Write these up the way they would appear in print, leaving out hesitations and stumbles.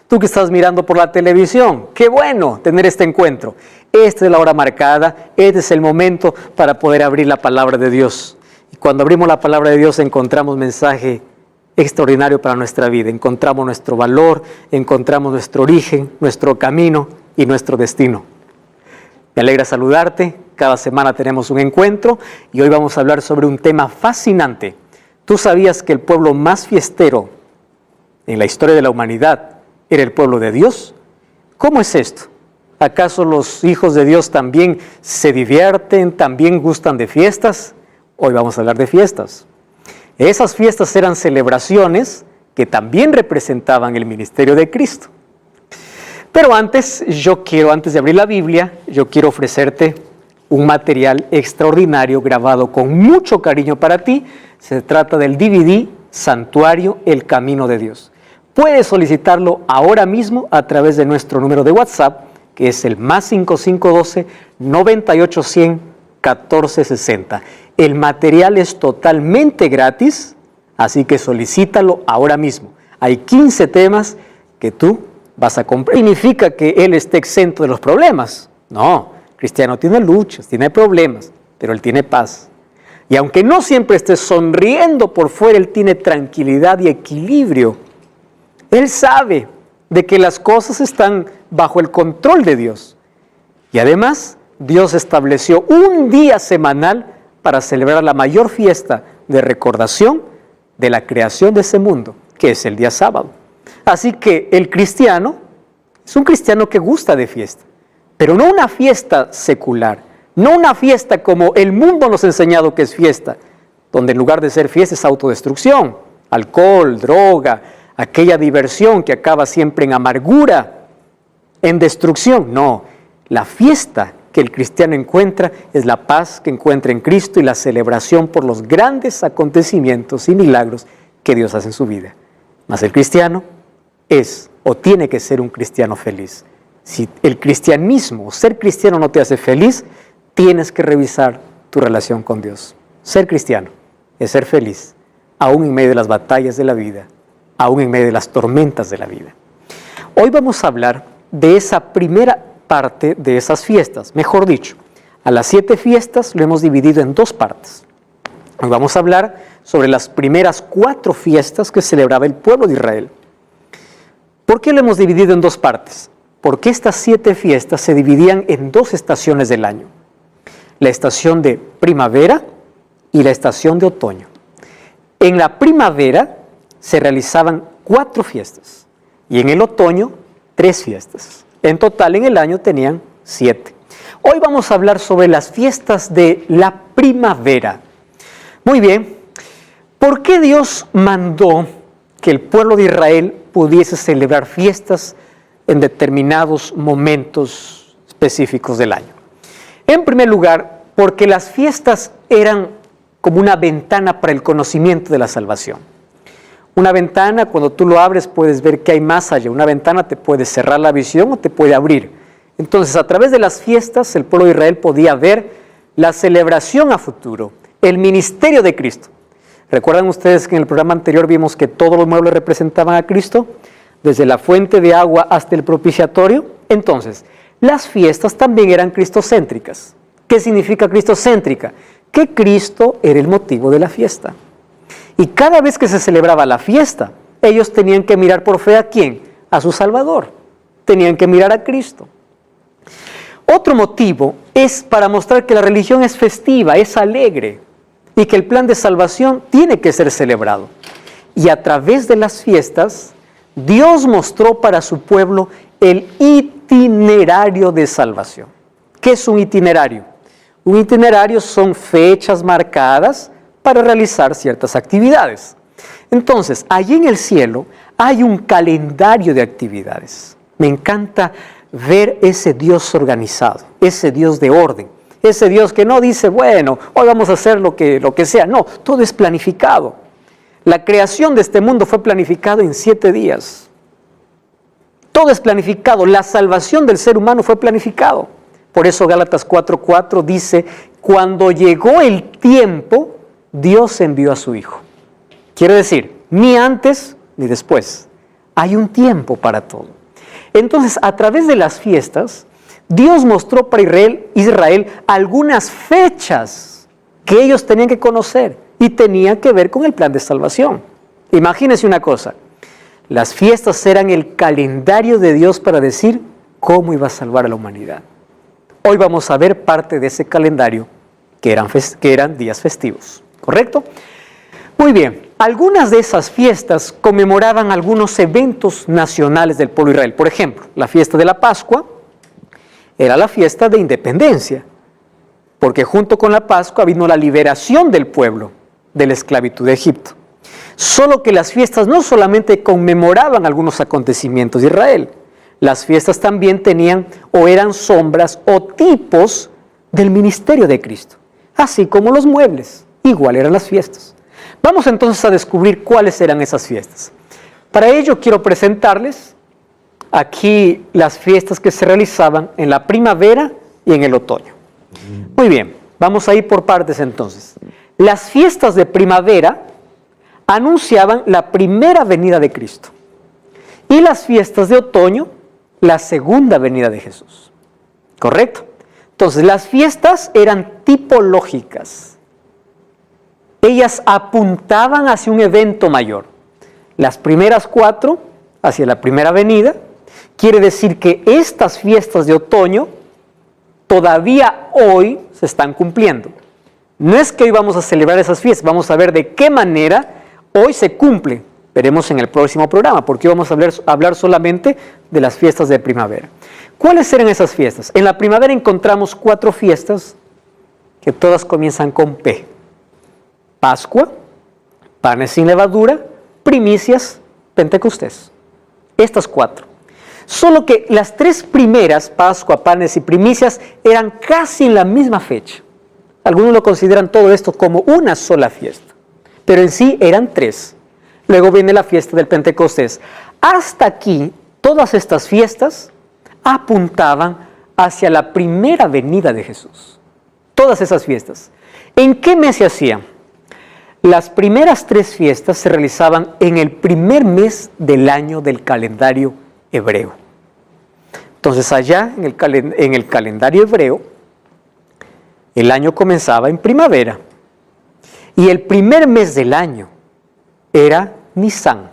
Tú que estás mirando por la televisión, qué bueno tener este encuentro. Esta es la hora marcada, este es el momento para poder abrir la palabra de Dios. Y cuando abrimos la palabra de Dios encontramos mensaje extraordinario para nuestra vida. Encontramos nuestro valor, encontramos nuestro origen, nuestro camino y nuestro destino. Me alegra saludarte. Cada semana tenemos un encuentro y hoy vamos a hablar sobre un tema fascinante. ¿Tú sabías que el pueblo más fiestero en la historia de la humanidad era el pueblo de Dios? ¿Cómo es esto? ¿Acaso los hijos de Dios también se divierten, también gustan de fiestas? Hoy vamos a hablar de fiestas. Esas fiestas eran celebraciones que también representaban el ministerio de Cristo. Pero antes de abrir la Biblia, yo quiero ofrecerte un material extraordinario grabado con mucho cariño para ti. Se trata del DVD Santuario, el Camino de Dios. Puedes solicitarlo ahora mismo a través de nuestro número de WhatsApp, que es el +5512 9810 1460. El material es totalmente gratis, así que solicítalo ahora mismo. Hay 15 temas que tú vas a comprar. ¿Significa que él esté exento de los problemas? No, Cristiano tiene luchas, tiene problemas, pero él tiene paz. Y aunque no siempre esté sonriendo por fuera, él tiene tranquilidad y equilibrio. Él sabe de que las cosas están bajo el control de Dios. Y además, Dios estableció un día semanal para celebrar la mayor fiesta de recordación de la creación de ese mundo, que es el día sábado. Así que el cristiano es un cristiano que gusta de fiesta, pero no una fiesta secular, no una fiesta como el mundo nos ha enseñado que es fiesta, donde en lugar de ser fiesta es autodestrucción, alcohol, droga, aquella diversión que acaba siempre en amargura, en destrucción. No, la fiesta que el cristiano encuentra es la paz que encuentra en Cristo y la celebración por los grandes acontecimientos y milagros que Dios hace en su vida. Mas el cristiano es o tiene que ser un cristiano feliz. Si el cristianismo o ser cristiano no te hace feliz, tienes que revisar tu relación con Dios. Ser cristiano es ser feliz, aún en medio de las batallas de la vida, aún en medio de las tormentas de la vida. Hoy vamos a hablar de esa primera parte de esas fiestas. Mejor dicho, a las 7 fiestas lo hemos dividido en 2 partes. Hoy vamos a hablar sobre las primeras 4 fiestas que celebraba el pueblo de Israel. ¿Por qué lo hemos dividido en 2 partes? Porque estas 7 fiestas se dividían en 2 estaciones del año. La estación de primavera y la estación de otoño. En la primavera se realizaban 4 fiestas y en el otoño 3 fiestas. En total en el año tenían 7. Hoy vamos a hablar sobre las fiestas de la primavera. Muy bien, ¿por qué Dios mandó que el pueblo de Israel pudiese celebrar fiestas en determinados momentos específicos del año? En primer lugar, porque las fiestas eran como una ventana para el conocimiento de la salvación. Una ventana, cuando tú lo abres, puedes ver que hay más allá. Una ventana te puede cerrar la visión o te puede abrir. Entonces, a través de las fiestas, el pueblo de Israel podía ver la celebración a futuro, el ministerio de Cristo. ¿Recuerdan ustedes que en el programa anterior vimos que todos los muebles representaban a Cristo? Desde la fuente de agua hasta el propiciatorio. Entonces, las fiestas también eran cristocéntricas. ¿Qué significa cristocéntrica? Que Cristo era el motivo de la fiesta. Y cada vez que se celebraba la fiesta, ellos tenían que mirar por fe ¿a quién? A su Salvador. Tenían que mirar a Cristo. Otro motivo es para mostrar que la religión es festiva, es alegre, y que el plan de salvación tiene que ser celebrado. Y a través de las fiestas, Dios mostró para su pueblo el itinerario de salvación. ¿Qué es un itinerario? Un itinerario son fechas marcadas para realizar ciertas actividades. Entonces, allí en el cielo hay un calendario de actividades. Me encanta ver ese Dios organizado, ese Dios de orden, ese Dios que no dice, bueno, hoy vamos a hacer lo que sea. No, todo es planificado. La creación de este mundo fue planificado en 7 días. Todo es planificado. La salvación del ser humano fue planificado. Por eso Gálatas 4:4 dice, cuando llegó el tiempo, Dios envió a su Hijo. Quiere decir, ni antes ni después. Hay un tiempo para todo. Entonces, a través de las fiestas, Dios mostró para Israel algunas fechas que ellos tenían que conocer y tenían que ver con el plan de salvación. Imagínense una cosa, las fiestas eran el calendario de Dios para decir cómo iba a salvar a la humanidad. Hoy vamos a ver parte de ese calendario que eran días festivos, ¿correcto? Muy bien, algunas de esas fiestas conmemoraban algunos eventos nacionales del pueblo de Israel. Por ejemplo, la fiesta de la Pascua era la fiesta de independencia, porque junto con la Pascua vino la liberación del pueblo de la esclavitud de Egipto. Solo que las fiestas no solamente conmemoraban algunos acontecimientos de Israel, las fiestas también tenían o eran sombras o tipos del ministerio de Cristo, así como los muebles, igual eran las fiestas. Vamos entonces a descubrir cuáles eran esas fiestas. Para ello quiero presentarles aquí las fiestas que se realizaban en la primavera y en el otoño. Muy bien, vamos a ir por partes entonces. Las fiestas de primavera anunciaban la primera venida de Cristo y las fiestas de otoño la segunda venida de Jesús. ¿Correcto? Entonces, las fiestas eran tipológicas. Ellas apuntaban hacia un evento mayor. Las primeras 4 hacia la primera venida. Quiere decir que estas fiestas de otoño todavía hoy se están cumpliendo. No es que hoy vamos a celebrar esas fiestas, vamos a ver de qué manera hoy se cumple. Veremos en el próximo programa, porque hoy vamos a hablar solamente de las fiestas de primavera. ¿Cuáles eran esas fiestas? En la primavera encontramos 4 fiestas que todas comienzan con P. Pascua, panes sin levadura, primicias, Pentecostés. Estas 4. Solo que las 3 primeras, Pascua, panes y primicias, eran casi en la misma fecha. Algunos lo consideran todo esto como una sola fiesta, pero en sí eran 3. Luego viene la fiesta del Pentecostés. Hasta aquí, todas estas fiestas apuntaban hacia la primera venida de Jesús. Todas esas fiestas. ¿En qué mes se hacían? Las primeras 3 fiestas se realizaban en el primer mes del año del calendario hebreo. Entonces allá en el calendario hebreo, el año comenzaba en primavera. Y el primer mes del año era Nisan.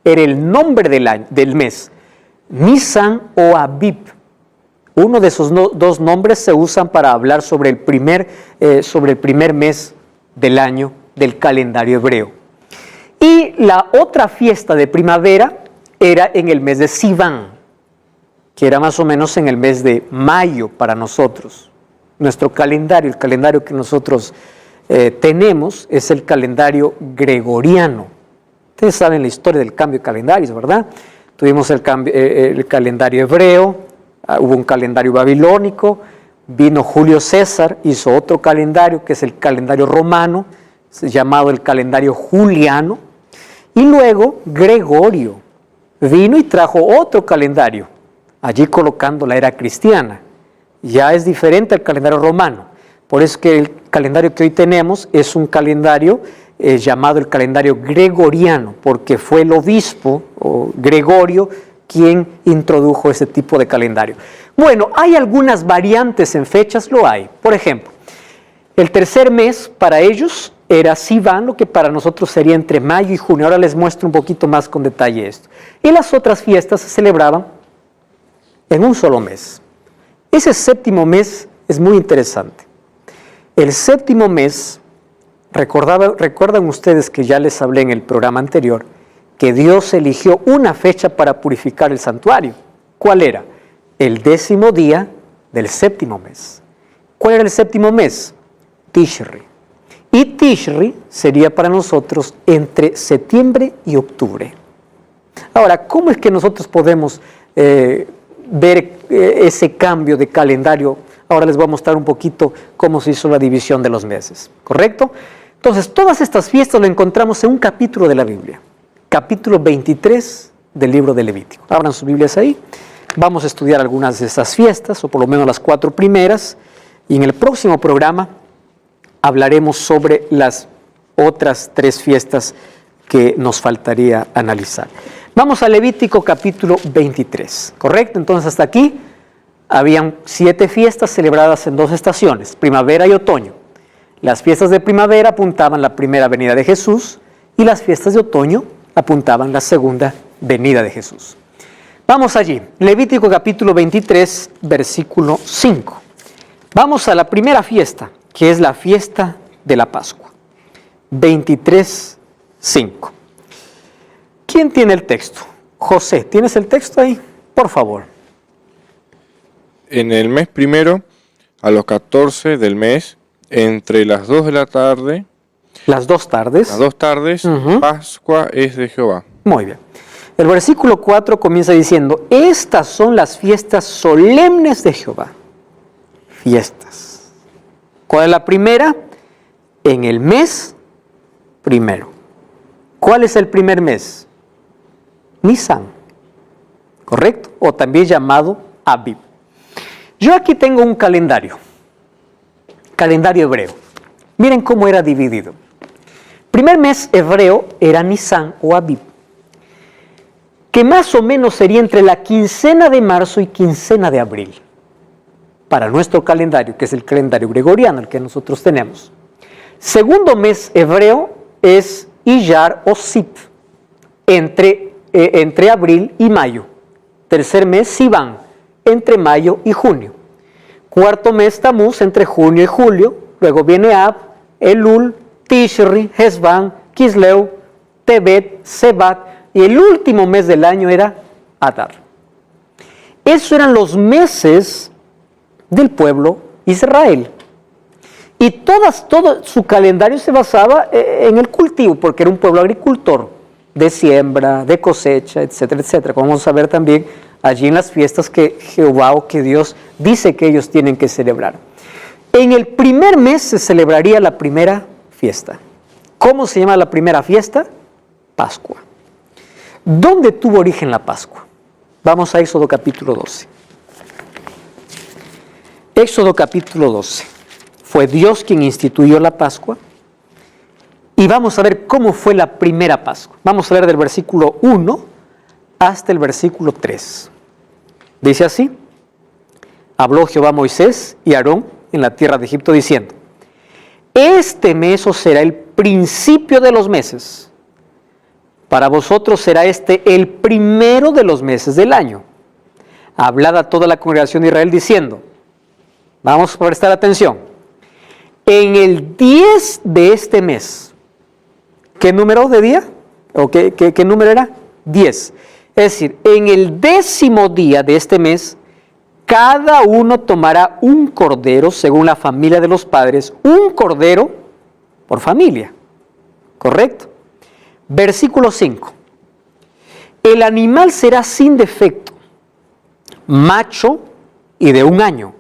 Era el nombre del mes. Nisan o Abib. Uno de esos 2 nombres se usan para hablar sobre el primer mes del año del calendario hebreo. Y la otra fiesta de primavera era en el mes de Sivan, que era más o menos en el mes de mayo para nosotros. Nuestro calendario, el calendario que nosotros tenemos, es el calendario gregoriano. Ustedes saben la historia del cambio de calendarios, ¿verdad? Tuvimos el calendario hebreo, hubo un calendario babilónico, vino Julio César, hizo otro calendario que es el calendario romano, llamado el calendario juliano, y luego Gregorio vino y trajo otro calendario, allí colocando la era cristiana. Ya es diferente al calendario romano, por eso que el calendario que hoy tenemos es un calendario llamado el calendario gregoriano, porque fue el obispo Gregorio quien introdujo ese tipo de calendario. Bueno, hay algunas variantes en fechas, lo hay. Por ejemplo, el tercer mes para ellos era Sivan, lo que para nosotros sería entre mayo y junio. Ahora les muestro un poquito más con detalle esto. Y las otras fiestas se celebraban en un solo mes. Ese séptimo mes es muy interesante. El séptimo mes, recuerdan ustedes que ya les hablé en el programa anterior, que Dios eligió una fecha para purificar el santuario. ¿Cuál era? El 10º día del séptimo mes. ¿Cuál era el séptimo mes? Tishri. Y Tishri sería para nosotros entre septiembre y octubre. Ahora, ¿cómo es que nosotros podemos ver ese cambio de calendario? Ahora les voy a mostrar un poquito cómo se hizo la división de los meses, ¿correcto? Entonces, todas estas fiestas lo encontramos en un capítulo de la Biblia, capítulo 23 del libro de Levítico. Abran sus Biblias ahí. Vamos a estudiar algunas de estas fiestas, o por lo menos las 4 primeras, y en el próximo programa hablaremos sobre las otras 3 fiestas que nos faltaría analizar. Vamos a Levítico capítulo 23, ¿correcto? Entonces hasta aquí habían 7 fiestas celebradas en 2 estaciones, primavera y otoño. Las fiestas de primavera apuntaban la primera venida de Jesús y las fiestas de otoño apuntaban la segunda venida de Jesús. Vamos allí, Levítico capítulo 23, versículo 5. Vamos a la primera fiesta, que es la fiesta de la Pascua. 23, 5. ¿Quién tiene el texto? José, ¿tienes el texto ahí? Por favor. En el mes primero, a los 14 del mes, entre las 2 de la tarde... Las 2 tardes. Las 2 tardes, Pascua es de Jehová. Muy bien. El versículo 4 comienza diciendo, estas son las fiestas solemnes de Jehová. Fiestas. ¿Cuál es la primera? En el mes primero. ¿Cuál es el primer mes? Nisan, ¿correcto? O también llamado Abib. Yo aquí tengo un calendario hebreo. Miren cómo era dividido. Primer mes hebreo era Nisan o Abib, que más o menos sería entre la quincena de marzo y quincena de abril, para nuestro calendario, que es el calendario gregoriano, el que nosotros tenemos. Segundo mes hebreo es Iyar o Sip, entre abril y mayo. Tercer mes, Sivan, entre mayo y junio. Cuarto mes, Tamuz, entre junio y julio. Luego viene Ab, Elul, Tishri, Hesban, Kisleu, Tebet, Sebat. Y el último mes del año era Adar. Esos eran los meses del pueblo Israel. Y todo su calendario se basaba en el cultivo, porque era un pueblo agricultor, de siembra, de cosecha, etcétera, etcétera. Como vamos a ver también allí en las fiestas que Jehová o que Dios dice que ellos tienen que celebrar. En el primer mes se celebraría la primera fiesta. ¿Cómo se llama la primera fiesta? Pascua. ¿Dónde tuvo origen la Pascua? Vamos a Éxodo capítulo 12. Éxodo capítulo 12. Fue Dios quien instituyó la Pascua. Y vamos a ver cómo fue la primera Pascua. Vamos a leer del versículo 1 hasta el versículo 3. Dice así: habló Jehová a Moisés y a Aarón en la tierra de Egipto diciendo: este mes os será el principio de los meses. Para vosotros será este el primero de los meses del año. Hablad a toda la congregación de Israel diciendo, vamos a prestar atención, en el 10 de este mes. ¿Qué número de día? ¿O qué número era? 10. Es decir, en el 10º día de este mes, cada uno tomará un cordero según la familia de los padres, un cordero por familia. ¿Correcto? Versículo 5. El animal será sin defecto, macho y de 1 año.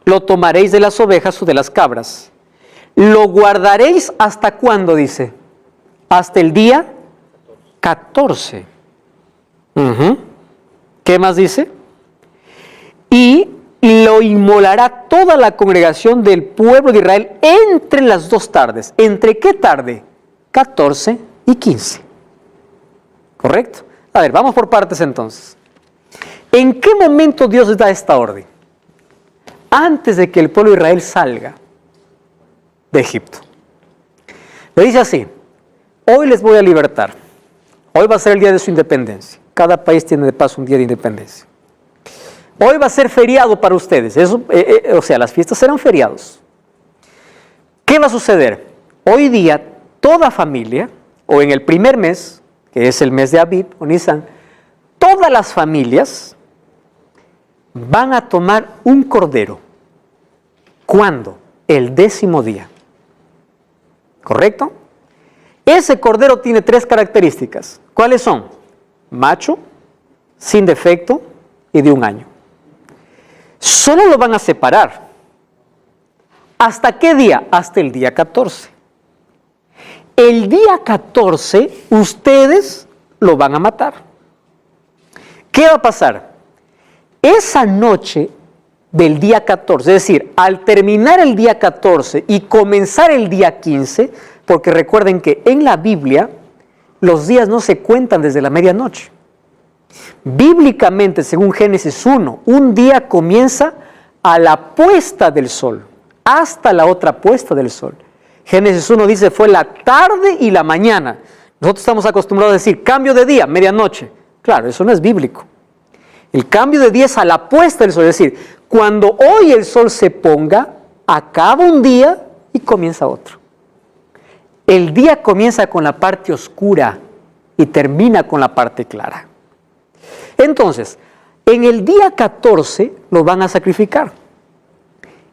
Lo tomaréis de las ovejas o de las cabras. Lo guardaréis ¿hasta cuándo? Dice. Hasta el día 14. ¿Qué más dice? Y lo inmolará toda la congregación del pueblo de Israel entre las 2 tardes. ¿Entre qué tarde? 14 y 15. ¿Correcto? A ver, vamos por partes entonces. ¿En qué momento Dios da esta orden? Antes de que el pueblo de Israel salga de Egipto. Le dice así: hoy les voy a libertar. Hoy va a ser el día de su independencia. Cada país tiene de paso un día de independencia. Hoy va a ser feriado para ustedes. Eso, o sea, las fiestas serán feriados. ¿Qué va a suceder? Hoy día, toda familia, o en el primer mes, que es el mes de Abib o Nisan, todas las familias van a tomar un cordero. ¿Cuándo? El 10º día. ¿Correcto? Ese cordero tiene 3 características. ¿Cuáles son? Macho, sin defecto y de 1 año. Solo lo van a separar. ¿Hasta qué día? Hasta el día 14. El día 14 ustedes lo van a matar. ¿Qué va a pasar? Esa noche del día 14, es decir, al terminar el día 14 y comenzar el día 15, porque recuerden que en la Biblia los días no se cuentan desde la medianoche. Bíblicamente, según Génesis 1, un día comienza a la puesta del sol, hasta la otra puesta del sol. Génesis 1 dice, fue la tarde y la mañana. Nosotros estamos acostumbrados a decir, cambio de día, medianoche. Claro, eso no es bíblico. El cambio de día es a la puesta del sol, es decir, cuando hoy el sol se ponga, acaba un día y comienza otro. El día comienza con la parte oscura y termina con la parte clara. Entonces, en el día 14 lo van a sacrificar.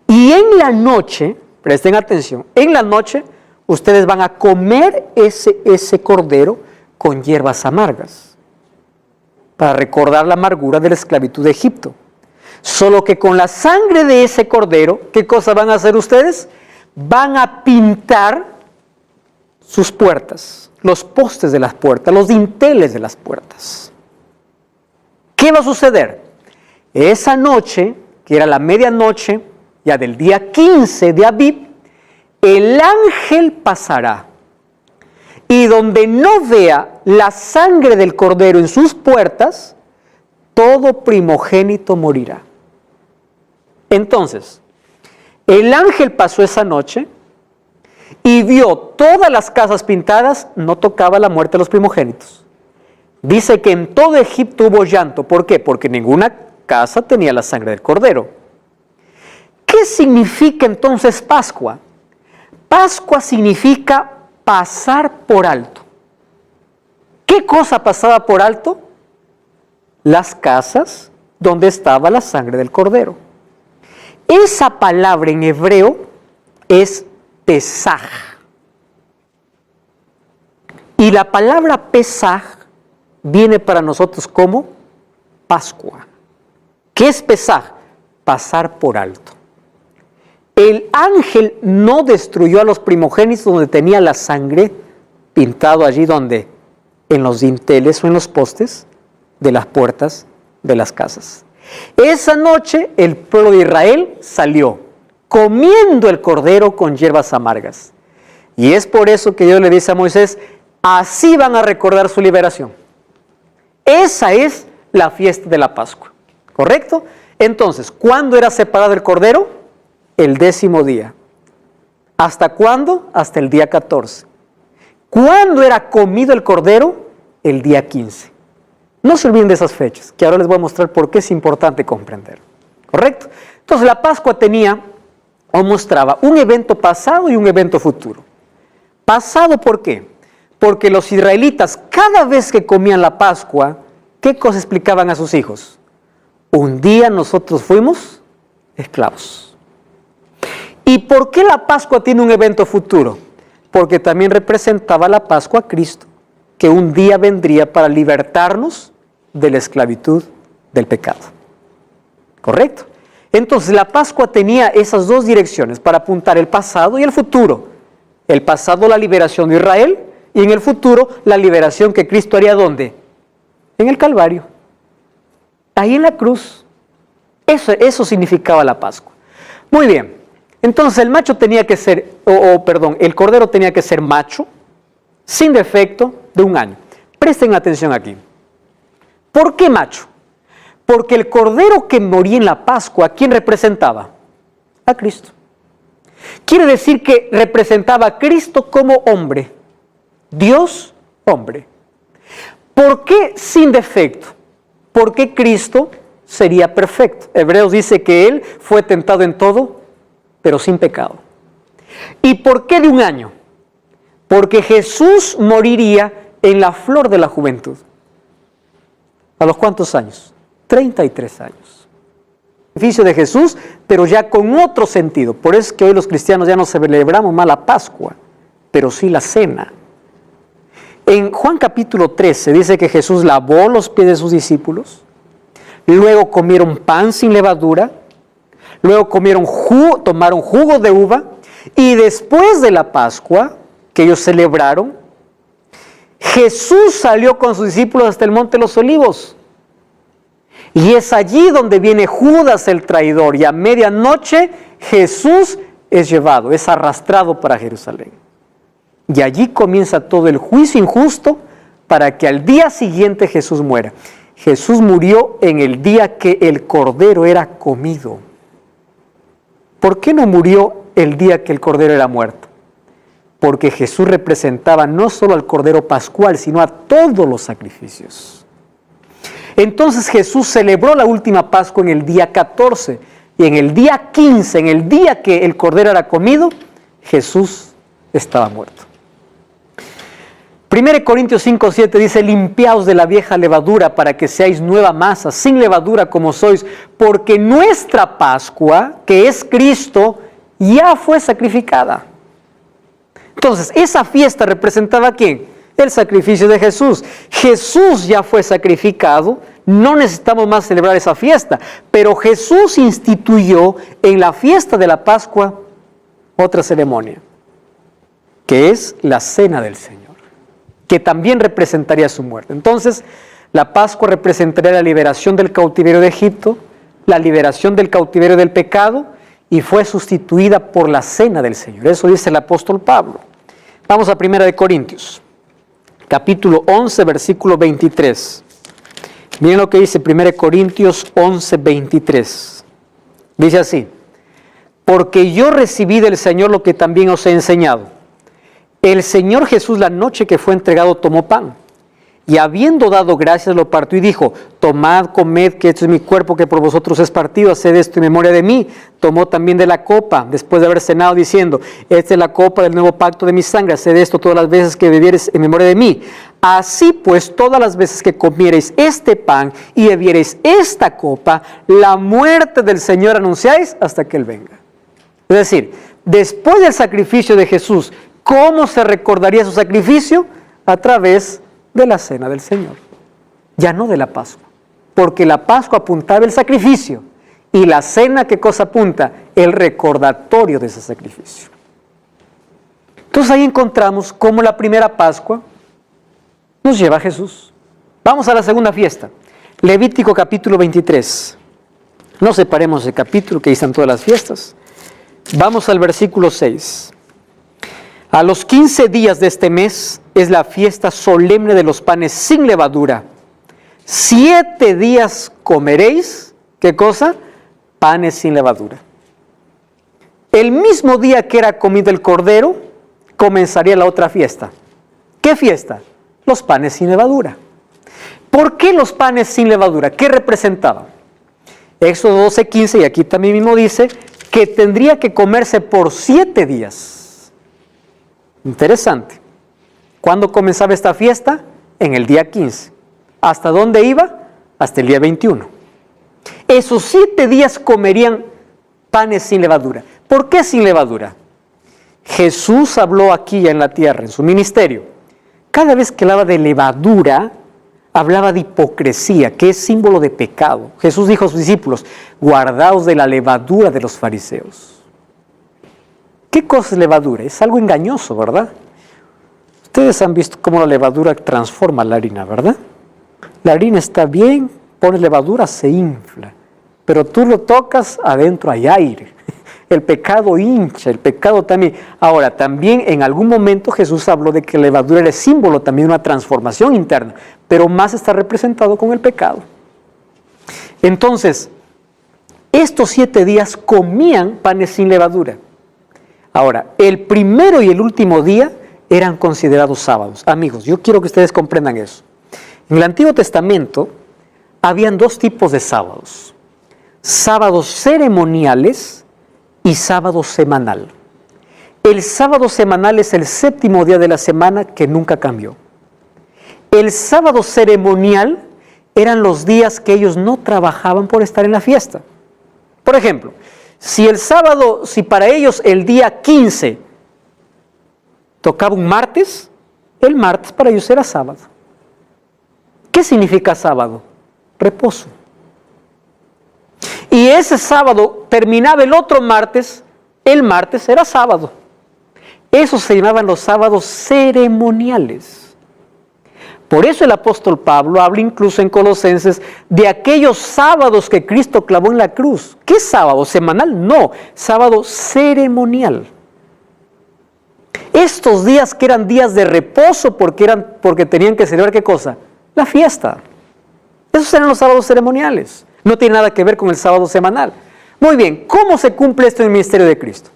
Y en la noche, presten atención, en la noche ustedes van a comer ese cordero con hierbas amargas, para recordar la amargura de la esclavitud de Egipto. Solo que con la sangre de ese cordero, ¿qué cosa van a hacer ustedes? Van a pintar sus puertas, los postes de las puertas, los dinteles de las puertas. ¿Qué va a suceder? Esa noche, que era la medianoche, ya del día 15 de Abib, el ángel pasará, y donde no vea la sangre del cordero en sus puertas, todo primogénito morirá. Entonces, el ángel pasó esa noche y vio todas las casas pintadas, no tocaba la muerte de los primogénitos. Dice que en todo Egipto hubo llanto. ¿Por qué? Porque ninguna casa tenía la sangre del cordero. ¿Qué significa entonces Pascua? Pascua significa pasar por alto. ¿Qué cosa pasaba por alto? Las casas donde estaba la sangre del cordero. Esa palabra en hebreo es Pesaj. Y la palabra Pesaj viene para nosotros como Pascua. ¿Qué es Pesaj? Pasar por alto. El ángel no destruyó a los primogénitos donde tenía la sangre pintado allí donde, en los dinteles o en los postes de las puertas de las casas. Esa noche el pueblo de Israel salió comiendo el cordero con hierbas amargas. Y es por eso que Dios le dice a Moisés, así van a recordar su liberación. Esa es la fiesta de la Pascua, ¿correcto? Entonces, ¿cuándo era separado el cordero? El 10º día. ¿Hasta cuándo? Hasta el día 14. ¿Cuándo era comido el cordero? El día 15. No se olviden de esas fechas, que ahora les voy a mostrar por qué es importante comprender. ¿Correcto? Entonces la Pascua tenía o mostraba un evento pasado y un evento futuro. Pasado, ¿por qué? Porque los israelitas, cada vez que comían la Pascua, ¿qué cosa explicaban a sus hijos? Un día nosotros fuimos esclavos. ¿Y por qué la Pascua tiene un evento futuro? Porque también representaba la Pascua a Cristo, que un día vendría para libertarnos de la esclavitud del pecado. ¿Correcto? Entonces la Pascua tenía esas dos direcciones para apuntar el pasado y el futuro. El pasado, la liberación de Israel, y en el futuro, la liberación que Cristo haría ¿dónde? En el Calvario. Ahí en la cruz. Eso significaba la Pascua. Muy bien. Entonces el macho tenía que ser, el cordero tenía que ser macho, sin defecto, de 1 año. Presten atención aquí. ¿Por qué macho? Porque el cordero que moría en la Pascua, ¿a quién representaba? A Cristo. Quiere decir que representaba a Cristo como hombre. Dios, hombre. ¿Por qué sin defecto? Porque Cristo sería perfecto. Hebreos dice que Él fue tentado en todo, pero sin pecado. ¿Y por qué de 1 año? Porque Jesús moriría en la flor de la juventud. ¿A los cuántos años? 33 años. El sacrificio de Jesús, pero ya con otro sentido. Por eso es que hoy los cristianos ya no celebramos más la Pascua, pero sí la cena. En Juan capítulo 13 dice que Jesús lavó los pies de sus discípulos, luego comieron pan sin levadura, luego tomaron jugo de uva, y después de la Pascua, que ellos celebraron, Jesús salió con sus discípulos hasta el Monte de los Olivos. Y es allí donde viene Judas el traidor, y a medianoche Jesús es llevado, es arrastrado para Jerusalén. Y allí comienza todo el juicio injusto para que al día siguiente Jesús muera. Jesús murió en el día que el cordero era comido. ¿Por qué no murió el día que el cordero era muerto? Porque Jesús representaba no solo al cordero pascual, sino a todos los sacrificios. Entonces Jesús celebró la última Pascua en el día 14, y en el día 15, en el día que el cordero era comido, Jesús estaba muerto. 1 Corintios 5:7 dice: limpiaos de la vieja levadura para que seáis nueva masa, sin levadura como sois, porque nuestra Pascua, que es Cristo, ya fue sacrificada. Entonces, esa fiesta representaba ¿a quién? El sacrificio de Jesús. Jesús ya fue sacrificado, no necesitamos más celebrar esa fiesta, pero Jesús instituyó en la fiesta de la Pascua otra ceremonia, que es la cena del Señor, que también representaría su muerte. Entonces, la Pascua representaría la liberación del cautiverio de Egipto, la liberación del cautiverio del pecado, y fue sustituida por la cena del Señor. Eso dice el apóstol Pablo. Vamos a 1 Corintios, capítulo 11, versículo 23. Miren lo que dice 1 Corintios 11, 23. Dice así: porque yo recibí del Señor lo que también os he enseñado. El Señor Jesús, la noche que fue entregado, tomó pan, y habiendo dado gracias, lo partió y dijo: tomad, comed, que esto es mi cuerpo que por vosotros es partido, haced esto en memoria de mí. Tomó también de la copa, después de haber cenado, diciendo: esta es la copa del nuevo pacto de mi sangre, haced esto todas las veces que bebiereis en memoria de mí. Así pues, todas las veces que comiereis este pan y bebiereis esta copa, la muerte del Señor anunciáis hasta que Él venga. Es decir, después del sacrificio de Jesús, ¿cómo se recordaría su sacrificio? A través de la cena del Señor, ya no de la Pascua, porque la Pascua apuntaba el sacrificio, y la cena, ¿qué cosa apunta? El recordatorio de ese sacrificio. Entonces ahí encontramos cómo la primera Pascua nos lleva a Jesús. Vamos a la segunda fiesta, Levítico capítulo 23. No separemos el capítulo, que ahí están todas las fiestas. Vamos al versículo 6. A los 15 días de este mes es la fiesta solemne de los panes sin levadura. 7 días comeréis, ¿qué cosa? Panes sin levadura. El mismo día que era comido el cordero, comenzaría la otra fiesta. ¿Qué fiesta? Los panes sin levadura. ¿Por qué los panes sin levadura? ¿Qué representaban? Éxodo 12:15, y aquí también mismo dice que tendría que comerse por 7 días. Interesante. ¿Cuándo comenzaba esta fiesta? En el día 15. ¿Hasta dónde iba? Hasta el día 21. Esos 7 días comerían panes sin levadura. ¿Por qué sin levadura? Jesús habló aquí en la tierra, en su ministerio. Cada vez que hablaba de levadura, hablaba de hipocresía, que es símbolo de pecado. Jesús dijo a sus discípulos: guardaos de la levadura de los fariseos. ¿Qué cosa es levadura? Es algo engañoso, ¿verdad? Ustedes han visto cómo la levadura transforma la harina, ¿verdad? La harina está bien, pones levadura, se infla. Pero tú lo tocas, adentro hay aire. El pecado hincha, el pecado también. Ahora, también en algún momento Jesús habló de que la levadura era símbolo también de una transformación interna, pero más está representado con el pecado. Entonces, estos 7 días comían panes sin levadura. Ahora, el primero y el último día eran considerados sábados. Amigos, yo quiero que ustedes comprendan eso. En el Antiguo Testamento habían 2 tipos de sábados: sábados ceremoniales y sábado semanal. El sábado semanal es el 7º día de la semana, que nunca cambió. El sábado ceremonial eran los días que ellos no trabajaban por estar en la fiesta. Por ejemplo, si para ellos el día 15 tocaba un martes, el martes para ellos era sábado. ¿Qué significa sábado? Reposo. Y ese sábado terminaba el otro martes, el martes era sábado. Esos se llamaban los sábados ceremoniales. Por eso el apóstol Pablo habla incluso en Colosenses de aquellos sábados que Cristo clavó en la cruz. ¿Qué sábado? ¿Semanal? No, sábado ceremonial. estos días que eran días de reposo porque tenían que celebrar ¿qué cosa? La fiesta. Esos eran los sábados ceremoniales. No tiene nada que ver con el sábado semanal. Muy bien, ¿cómo se cumple esto en el ministerio de Cristo?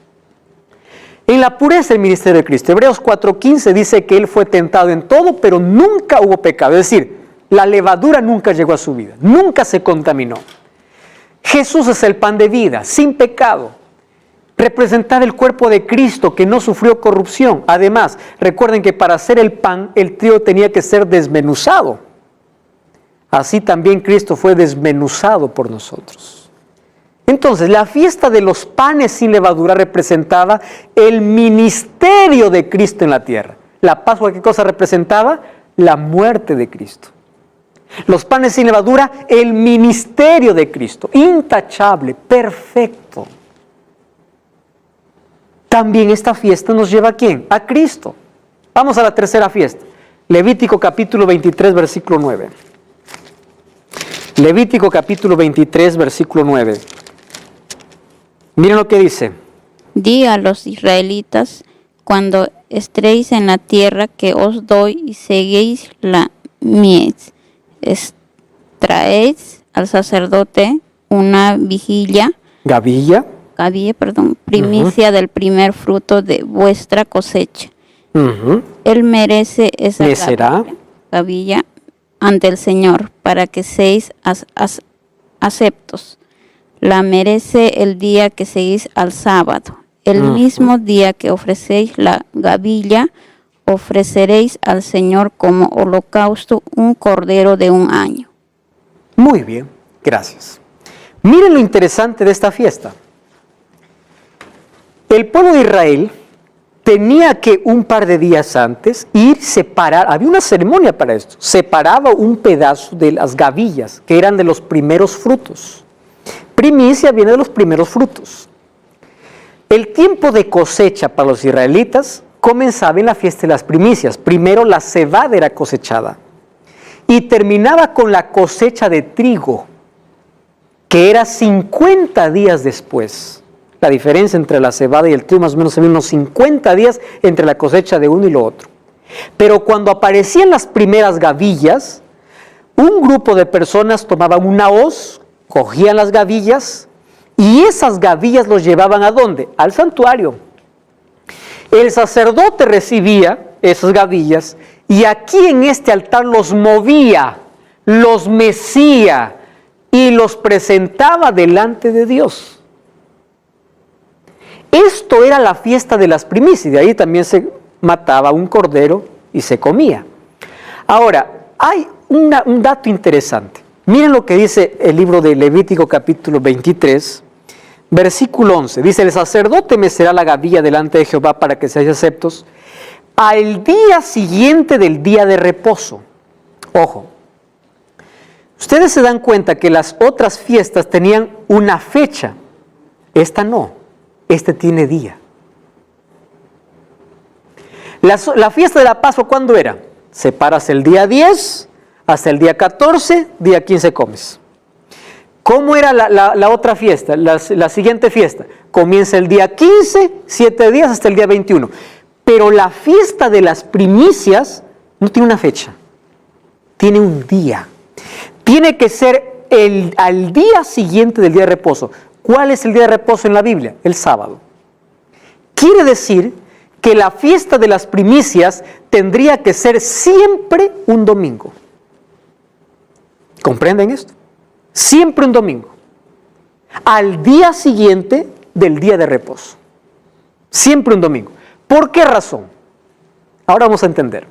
En la pureza del ministerio de Cristo. Hebreos 4:15 dice que Él fue tentado en todo, pero nunca hubo pecado. Es decir, la levadura nunca llegó a su vida, nunca se contaminó. Jesús es el pan de vida, sin pecado. Representar el cuerpo de Cristo que no sufrió corrupción. Además, recuerden que para hacer el pan, el trigo tenía que ser desmenuzado. Así también Cristo fue desmenuzado por nosotros. Entonces, la fiesta de los panes sin levadura representaba el ministerio de Cristo en la tierra. La Pascua, ¿qué cosa representaba? La muerte de Cristo. Los panes sin levadura, el ministerio de Cristo, intachable, perfecto. También esta fiesta nos lleva ¿a quién? A Cristo. Vamos a la tercera fiesta. Levítico capítulo 23, versículo 9. Levítico capítulo 23, versículo 9. Miren lo que dice. Di a los israelitas, cuando estréis en la tierra que os doy y seguéis la mies, traéis al sacerdote una gavilla, primicia del primer fruto de vuestra cosecha. Él merece esa gavilla ante el Señor, para que seáis aceptos. La merece el día que seguís al sábado. El mismo día que ofrecéis la gavilla, ofreceréis al Señor como holocausto un cordero de 1 año. Muy bien, gracias. Miren lo interesante de esta fiesta. El pueblo de Israel tenía que un par de días antes separar, había una ceremonia para esto, separaba un pedazo de las gavillas, que eran de los primeros frutos. Primicia viene de los primeros frutos. El tiempo de cosecha para los israelitas comenzaba en la fiesta de las primicias. Primero la cebada era cosechada y terminaba con la cosecha de trigo, que era 50 días después. La diferencia entre la cebada y el trigo más o menos se ve unos 50 días entre la cosecha de uno y lo otro. Pero cuando aparecían las primeras gavillas, un grupo de personas tomaban una hoz, cogían las gavillas y esas gavillas los llevaban ¿a dónde? Al santuario. El sacerdote recibía esas gavillas y aquí en este altar los movía, los mecía y los presentaba delante de Dios. Esto era la fiesta de las primicias, y de ahí también se mataba un cordero y se comía. Ahora, hay un dato interesante. Miren lo que dice el libro de Levítico capítulo 23, versículo 11. Dice, el sacerdote mecerá la gavilla delante de Jehová para que seáis aceptos al día siguiente del día de reposo. Ojo, ustedes se dan cuenta que las otras fiestas tenían una fecha. Esta no. Este tiene día. La fiesta de la Pascua, ¿cuándo era? Separas el día 10 hasta el día 14, día 15 comes. ¿Cómo era la otra fiesta? La siguiente fiesta. Comienza el día 15, 7 días hasta el día 21. Pero la fiesta de las primicias no tiene una fecha. Tiene un día. Tiene que ser al día siguiente del día de reposo. ¿Cuál es el día de reposo en la Biblia? El sábado. Quiere decir que la fiesta de las primicias tendría que ser siempre un domingo. ¿Comprenden esto? Siempre un domingo. Al día siguiente del día de reposo. Siempre un domingo. ¿Por qué razón? Ahora vamos a entender.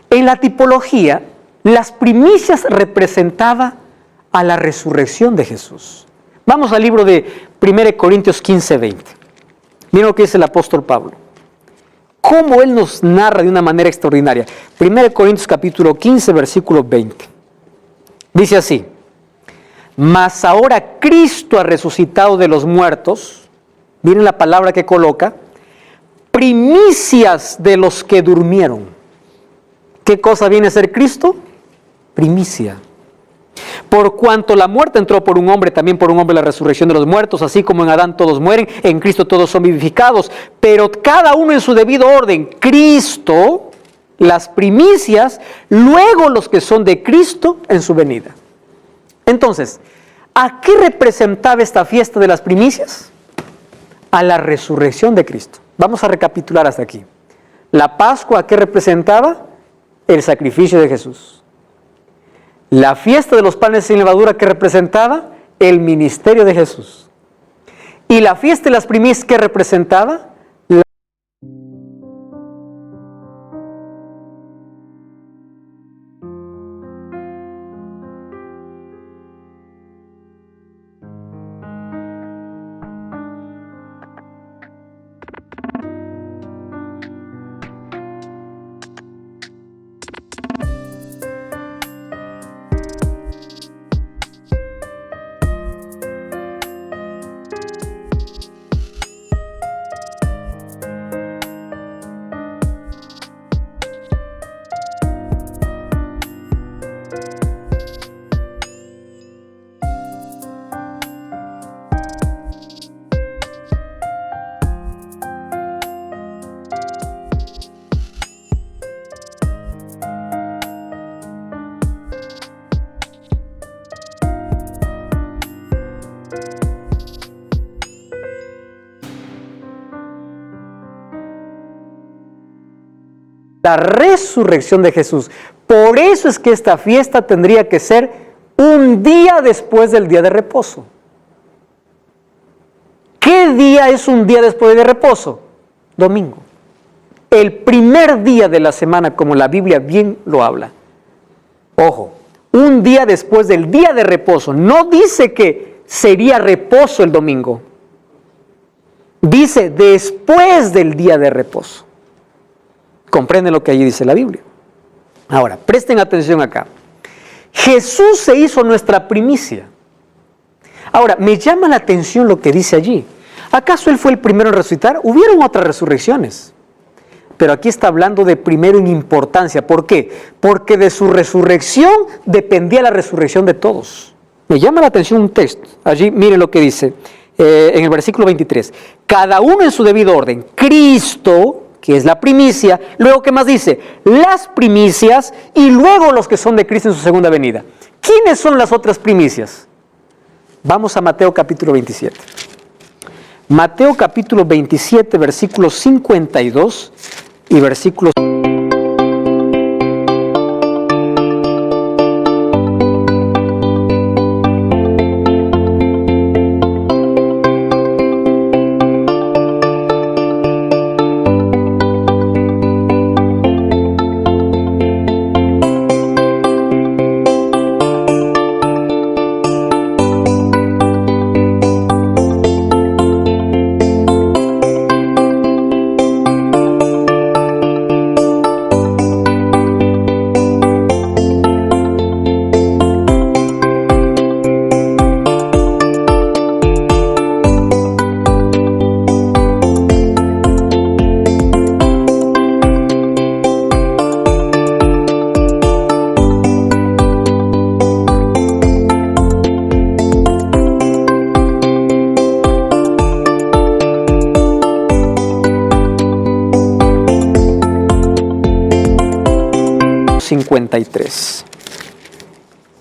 En la tipología, las primicias representaban a la resurrección de Jesús. Vamos al libro de 1 Corintios 15, 20. Miren lo que dice el apóstol Pablo. Cómo él nos narra de una manera extraordinaria. 1 Corintios capítulo 15, versículo 20. Dice así. Mas ahora Cristo ha resucitado de los muertos. Miren la palabra que coloca. Primicias de los que durmieron. ¿Qué cosa viene a ser Cristo? Primicia. Por cuanto la muerte entró por un hombre, también por un hombre la resurrección de los muertos, así como en Adán todos mueren, en Cristo todos son vivificados, pero cada uno en su debido orden. Cristo, las primicias, luego los que son de Cristo en su venida. Entonces, ¿a qué representaba esta fiesta de las primicias? A la resurrección de Cristo. Vamos a recapitular hasta aquí. La Pascua, ¿a qué representaba? El sacrificio de Jesús. La fiesta de los panes sin levadura, ¿qué representaba? El ministerio de Jesús. Y la fiesta de las primicias, ¿qué representaba? La resurrección de Jesús. Por eso es que esta fiesta tendría que ser un día después del día de reposo. ¿Qué día es un día después de reposo? Domingo. El primer día de la semana, como la Biblia bien lo habla. Ojo, un día después del día de reposo. No dice que sería reposo el domingo. Dice después del día de reposo. Comprenden lo que allí dice la Biblia. Ahora, presten atención acá. Jesús se hizo nuestra primicia. Ahora, me llama la atención lo que dice allí. ¿Acaso Él fue el primero en resucitar? Hubieron otras resurrecciones. Pero aquí está hablando de primero en importancia. ¿Por qué? Porque de su resurrección dependía la resurrección de todos. Me llama la atención un texto. Allí, miren lo que dice en el versículo 23. Cada uno en su debido orden. Cristo, que es la primicia, luego ¿qué más dice? Las primicias y luego los que son de Cristo en su segunda venida. ¿Quiénes son las otras primicias? Vamos a Mateo capítulo 27. Mateo capítulo 27, versículos 52 y versículos...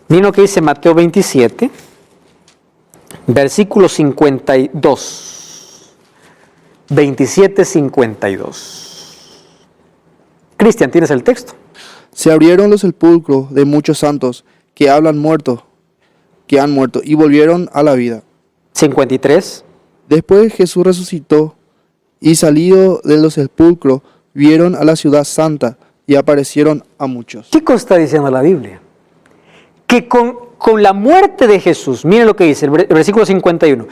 Miren lo que dice Mateo 27, versículo 52. 27, 52. Cristian, ¿tienes el texto? Se abrieron los sepulcros de muchos santos que han muerto, y volvieron a la vida. 53. Después Jesús resucitó y salido de los sepulcros vieron a la ciudad santa y aparecieron a muchos. ¿Qué cosa está diciendo la Biblia? Que con la muerte de Jesús, miren lo que dice el versículo 51,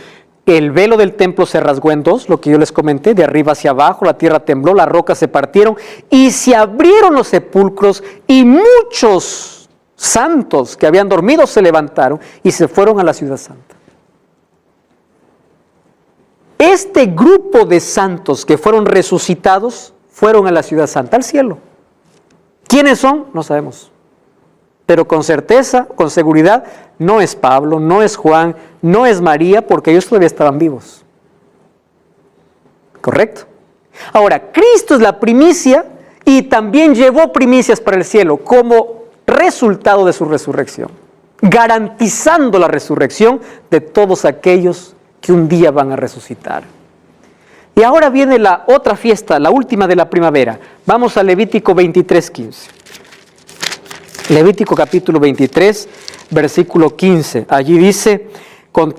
el velo del templo se rasgó en dos, lo que yo les comenté, de arriba hacia abajo, la tierra tembló, las rocas se partieron y se abrieron los sepulcros y muchos santos que habían dormido se levantaron y se fueron a la ciudad santa. Este grupo de santos que fueron resucitados fueron a la ciudad santa, al cielo. ¿Quiénes son? No sabemos. pero con certeza, con seguridad, no es Pablo, no es Juan, no es María, porque ellos todavía estaban vivos. ¿Correcto? Ahora, Cristo es la primicia y también llevó primicias para el cielo como resultado de su resurrección, garantizando la resurrección de todos aquellos que un día van a resucitar. Y ahora viene la otra fiesta, la última de la primavera. Vamos a Levítico 23:15. Levítico capítulo 23, versículo 15. Allí dice, contaré